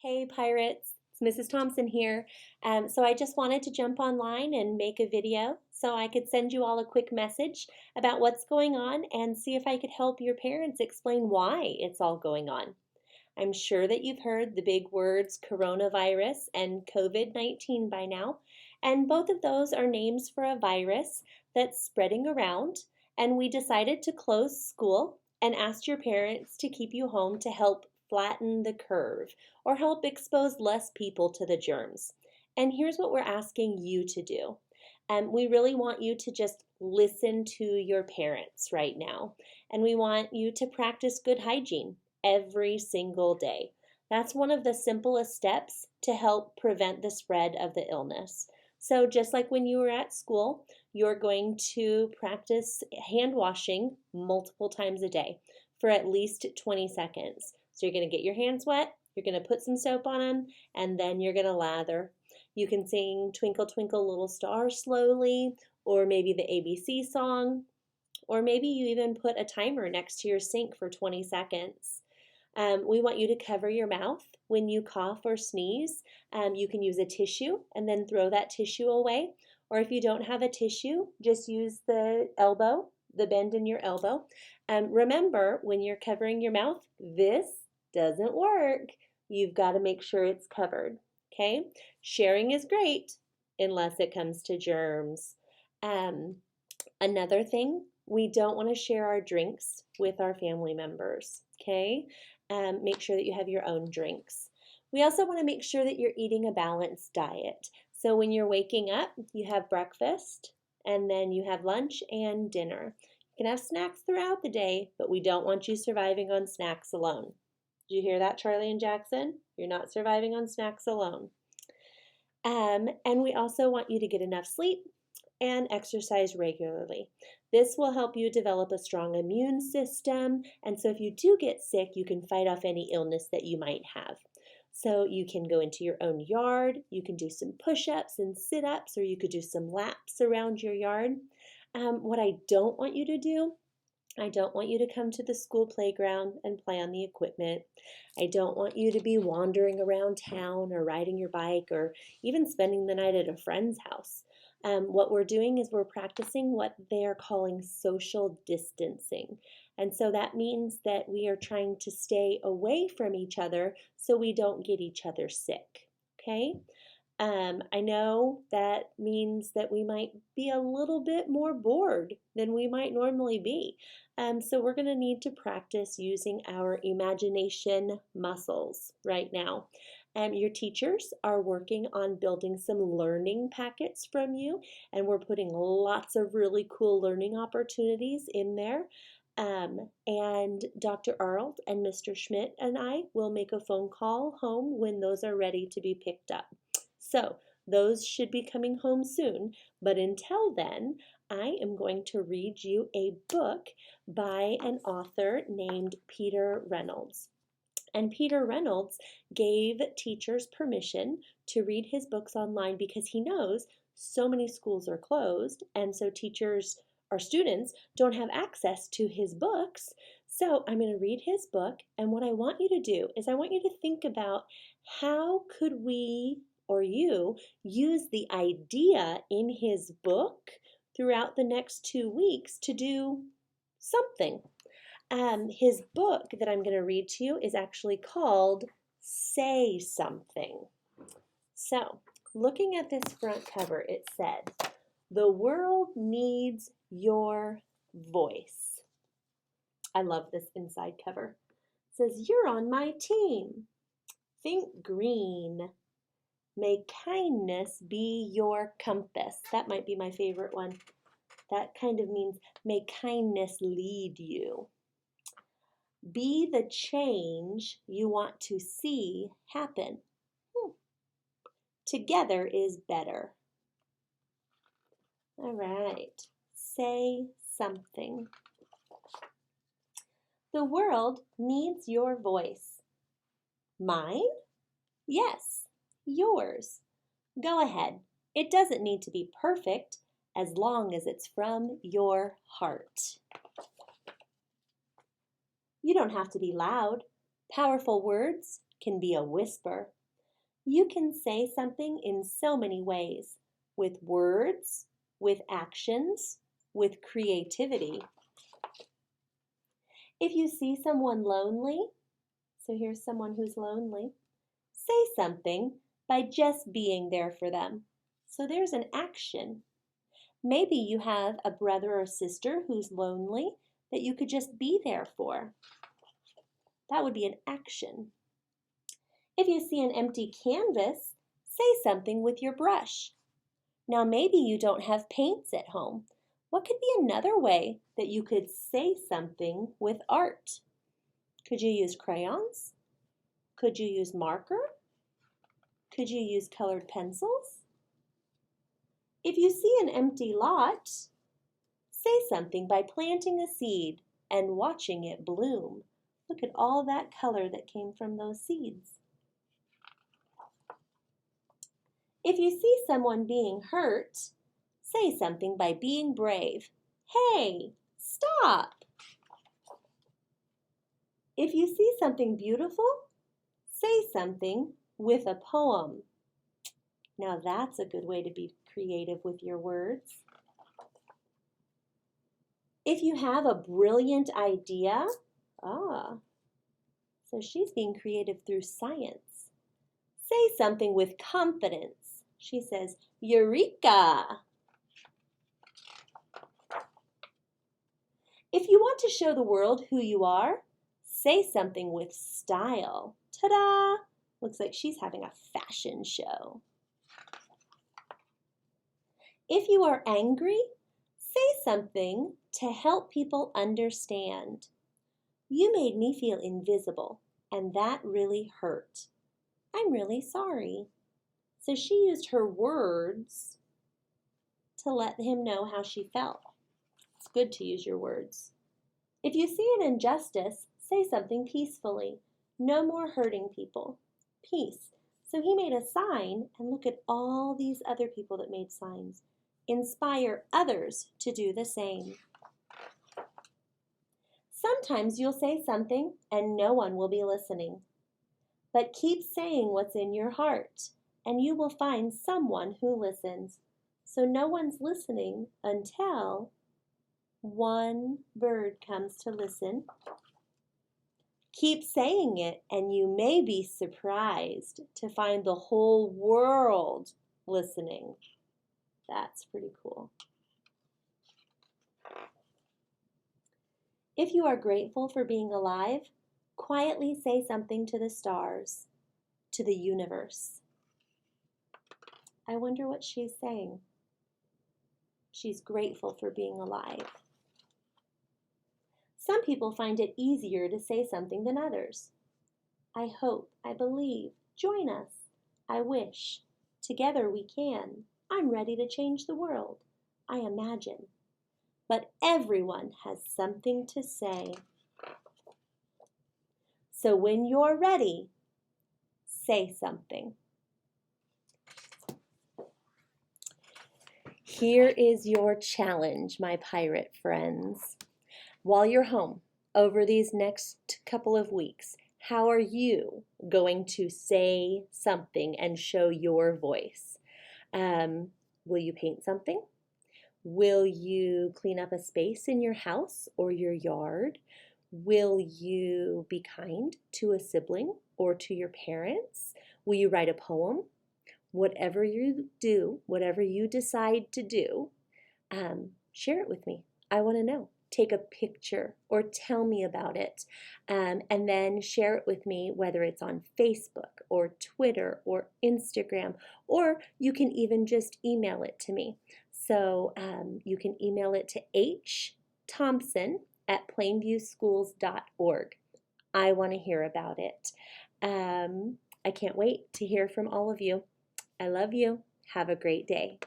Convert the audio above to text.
Hey Pirates, it's Mrs. Thompson here. So I just wanted to jump online and make a video so I could send you all a quick message about what's going on and see if I could help your parents explain why it's all going on. I'm sure that you've heard the big words coronavirus and COVID-19 by now, and both of those are names for a virus that's spreading around, and we decided to close school and asked your parents to keep you home to help flatten the curve or help expose less people to the germs. And here's what we're asking you to do. We really want you to just listen to your parents right now, and we want you to practice good hygiene every single day. That's one of the simplest steps to help prevent the spread of the illness. So just like when you were at school, you're going to practice hand washing multiple times a day for at least 20 seconds. So you're going to get your hands wet, you're going to put some soap on them, and then you're going to lather. You can sing Twinkle Twinkle Little Star slowly, or maybe the ABC song, or maybe you even put a timer next to your sink for 20 seconds. We want you to cover your mouth when you cough or sneeze. You can use a tissue and then throw that tissue away. Or if you don't have a tissue, just use the elbow, the bend in your elbow. Remember, when you're covering your mouth, this doesn't work. You've got to make sure it's covered. Okay? Sharing is great unless it comes to germs. Another thing, we don't want to share our drinks with our family members. Okay? Make sure that you have your own drinks. We also want to make sure that you're eating a balanced diet. So when you're waking up, you have breakfast, and then you have lunch and dinner. You can have snacks throughout the day, but we don't want you surviving on snacks alone. Did you hear that, Charlie and Jackson? You're not surviving on snacks alone. And we also want you to get enough sleep and exercise regularly. This will help you develop a strong immune system, and so if you do get sick, you can fight off any illness that you might have. So you can go into your own yard, you can do some push-ups and sit-ups, or you could do some laps around your yard. What I don't want you to do, I don't want you to come to the school playground and play on the equipment. I don't want you to be wandering around town or riding your bike or even spending the night at a friend's house. What we're doing is we're practicing what they're calling social distancing. And so that means that we are trying to stay away from each other so we don't get each other sick. Okay? I know that means that we might be a little bit more bored than we might normally be. So we're going to need to practice using our imagination muscles right now. Your teachers are working on building some learning packets from you, and we're putting lots of really cool learning opportunities in there. And Dr. Arnold and Mr. Schmidt and I will make a phone call home when those are ready to be picked up. So those should be coming home soon, but until then, I am going to read you a book by an author named Peter Reynolds. And Peter Reynolds gave teachers permission to read his books online because he knows so many schools are closed, and so teachers or students don't have access to his books. So I'm going to read his book, and what I want you to do is I want you to think about how could we or you use the idea in his book throughout the next 2 weeks to do something. His book that I'm going to read to you is actually called Say Something. So, looking at this front cover, it said, "The world needs your voice." I love this inside cover. It says, "You're on my team. Think green. May kindness be your compass." That might be my favorite one. That kind of means may kindness lead you. Be the change you want to see happen. Together is better. All right, say something. The world needs your voice. Mine? Yes, yours. Go ahead. It doesn't need to be perfect as long as it's from your heart. You don't have to be loud. Powerful words can be a whisper. You can say something in so many ways, with words, with actions, with creativity. If you see someone lonely, so here's someone who's lonely, say something by just being there for them. So there's an action. Maybe you have a brother or sister who's lonely that you could just be there for. That would be an action. If you see an empty canvas, say something with your brush. Now maybe you don't have paints at home. What could be another way that you could say something with art? Could you use crayons? Could you use marker? Could you use colored pencils? If you see an empty lot, say something by planting a seed and watching it bloom. Look at all that color that came from those seeds. If you see someone being hurt, say something by being brave. Hey, stop! If you see something beautiful, say something with a poem. Now that's a good way to be creative with your words. If you have a brilliant idea, so she's being creative through science. Say something with confidence. She says, Eureka! If you want to show the world who you are, say something with style. Ta-da! Looks like she's having a fashion show. If you are angry, say something to help people understand. You made me feel invisible, and that really hurt. I'm really sorry. So she used her words to let him know how she felt. It's good to use your words. If you see an injustice, say something peacefully. No more hurting people. Peace. So he made a sign, and look at all these other people that made signs. Inspire others to do the same. Sometimes you'll say something and no one will be listening. But keep saying what's in your heart, and you will find someone who listens. So no one's listening until one bird comes to listen. Keep saying it, and you may be surprised to find the whole world listening. That's pretty cool. If you are grateful for being alive, quietly say something to the stars, to the universe. I wonder what she's saying. She's grateful for being alive. Some people find it easier to say something than others. I hope, I believe, join us. I wish. Together we can. I'm ready to change the world. I imagine. But everyone has something to say. So when you're ready, say something. Here is your challenge, my pirate friends. While you're home, over these next couple of weeks, how are you going to say something and show your voice? Will you paint something? Will you clean up a space in your house or your yard? Will you be kind to a sibling or to your parents? Will you write a poem? Whatever you do, whatever you decide to do, share it with me. I want to know. Take a picture or tell me about it, and then share it with me, whether it's on Facebook or Twitter or Instagram, or you can even just email it to me. So you can email it tohthompson@plainviewschools.org. I want to hear about it. I can't wait to hear from all of you. I love you. Have a great day.